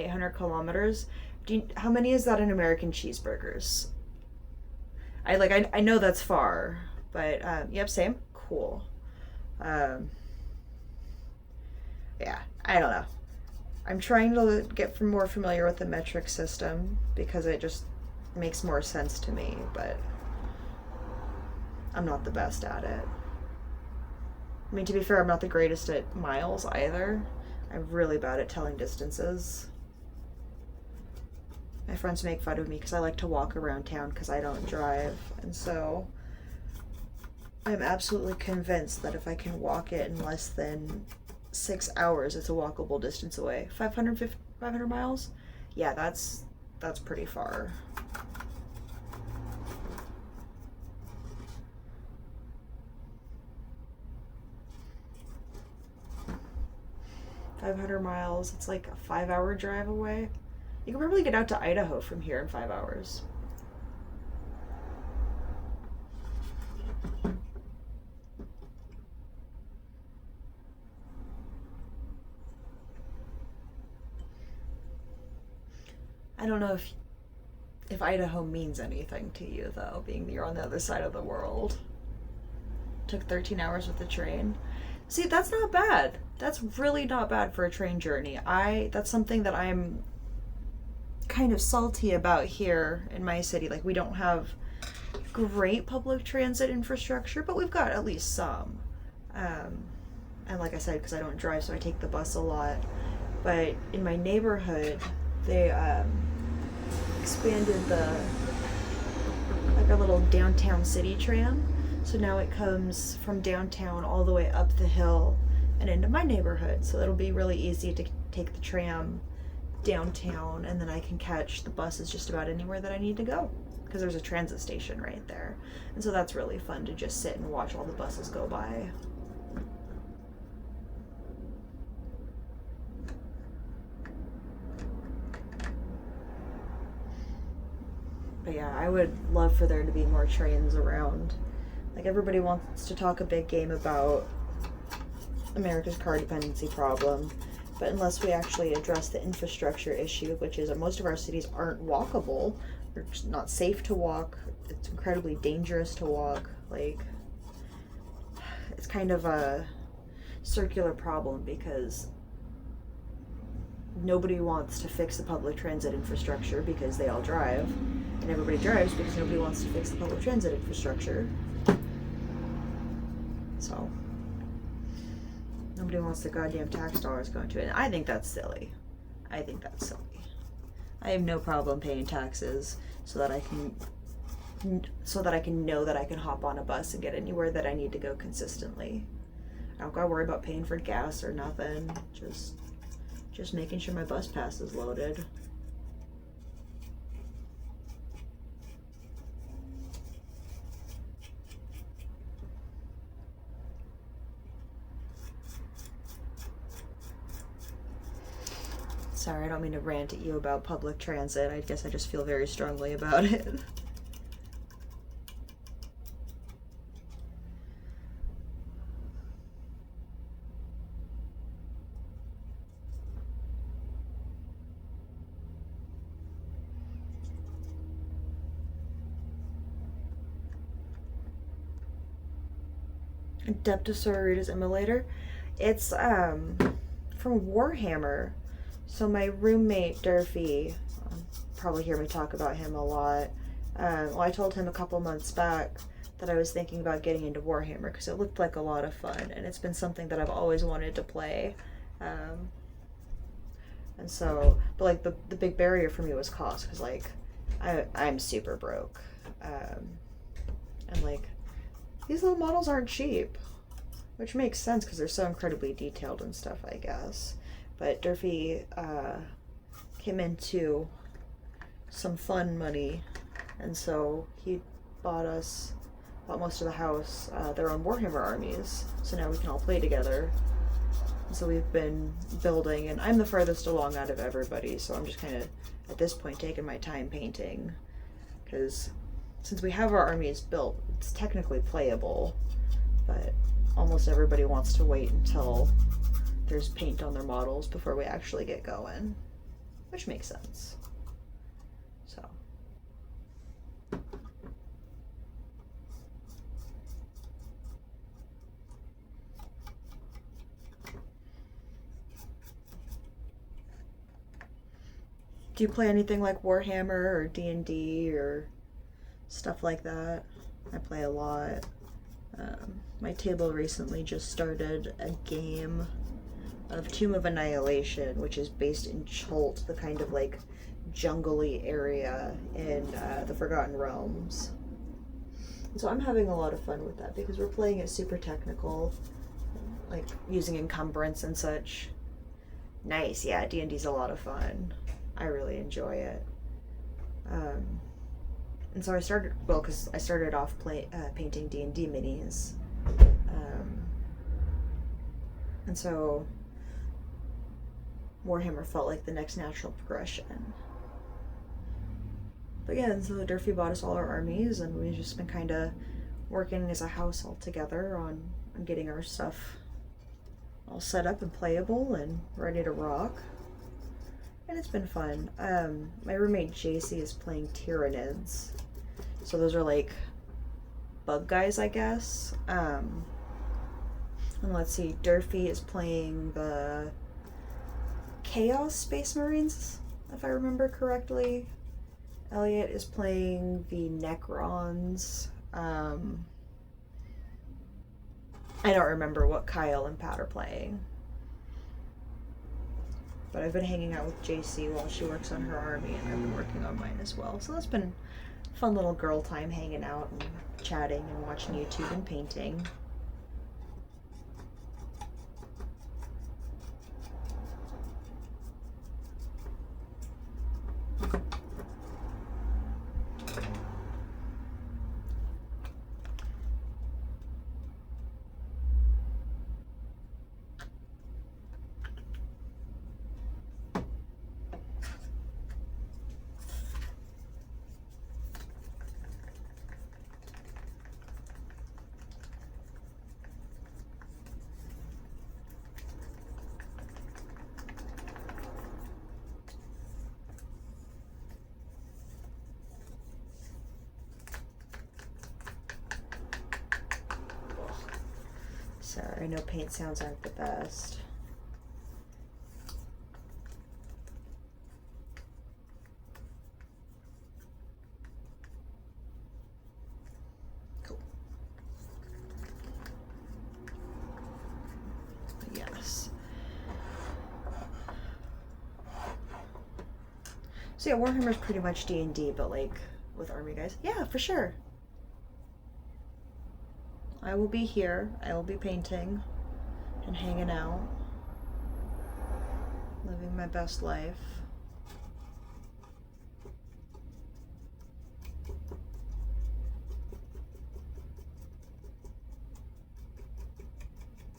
800 kilometers. How many is that in American cheeseburgers? I know that's far, but yep, same. Cool. Um, yeah, I don't know. I'm trying to get more familiar with the metric system because it just makes more sense to me, but I'm not the best at it. I mean, to be fair, I'm not the greatest at miles either. I'm really bad at telling distances. My friends make fun of me because I like to walk around town because I don't drive, and so I'm absolutely convinced that if I can walk it in less than 6 hours, it's a walkable distance away. 500 miles? Yeah, that's pretty far. 500 miles, it's like a 5 hour drive away. You can probably get out to Idaho from here in 5 hours. I don't know if Idaho means anything to you though, being that you're on the other side of the world. Took 13 hours with the train. See, that's not bad. That's really not bad for a train journey. That's something that I'm kind of salty about here in my city. Like, we don't have great public transit infrastructure, but we've got at least some. Um, and like I said, because I don't drive, so I take the bus a lot. But in my neighborhood, they expanded a little downtown city tram. So now it comes from downtown all the way up the hill and into my neighborhood. So it'll be really easy to take the tram downtown, and then I can catch the buses just about anywhere that I need to go because there's a transit station right there. And so that's really fun to just sit and watch all the buses go by. But yeah, I would love for there to be more trains around. Like, everybody wants to talk a big game about America's car dependency problem, but unless we actually address the infrastructure issue, which is that most of our cities aren't walkable, they're just not safe to walk, it's incredibly dangerous to walk, like, it's kind of a circular problem because nobody wants to fix the public transit infrastructure because they all drive, and everybody drives because nobody wants to fix the public transit infrastructure. So nobody wants the goddamn tax dollars going to it. And I think that's silly. I think that's silly. I have no problem paying taxes so that I can know that I can hop on a bus and get anywhere that I need to go consistently. I don't gotta worry about paying for gas or nothing. Just making sure my bus pass is loaded. Sorry, I don't mean to rant at you about public transit. I guess I just feel very strongly about it. Adeptosaurus immolator. It's from Warhammer. So my roommate Durfee, probably hear me talk about him a lot. Well, I told him a couple months back that I was thinking about getting into Warhammer because it looked like a lot of fun, and it's been something that I've always wanted to play. And so, but like the big barrier for me was cost, because like I'm super broke, and like these little models aren't cheap, which makes sense because they're so incredibly detailed and stuff, I guess. But Durfee came into some fun money, and so he bought most of the house their own Warhammer armies, so now we can all play together. And so we've been building, and I'm the furthest along out of everybody, so I'm just kind of at this point taking my time painting, because since we have our armies built, it's technically playable, but almost everybody wants to wait until there's paint on their models before we actually get going. which makes sense. So. Do you play anything like Warhammer or D&D or stuff like that? I play a lot. My table recently just started a game of Tomb of Annihilation, which is based in Chult, the kind of like jungly area in the Forgotten Realms. So I'm having a lot of fun with that because we're playing it super technical, like using encumbrance and such. Nice, yeah, D&D's a lot of fun. I really enjoy it. And so I started, well, because I started off painting D&D minis. And so Warhammer felt like the next natural progression. But yeah, and so Durfee bought us all our armies, and we've just been kind of working as a house all together on getting our stuff all set up and playable and ready to rock. And it's been fun. My roommate JC is playing Tyranids. So those are like bug guys, I guess. And let's see, Durfee is playing the Chaos Space Marines, if I remember correctly. Elliot is playing the Necrons. I don't remember what Kyle and Pat are playing. But I've been hanging out with JC while she works on her army, and I've been working on mine as well. So that's been fun little girl time, hanging out and chatting and watching YouTube and painting. Sorry, I know paint sounds aren't the best. Cool. Yes. So yeah, Warhammer's pretty much D&D, but like with army guys. Yeah, for sure. I will be here. I will be painting and hanging out, living my best life.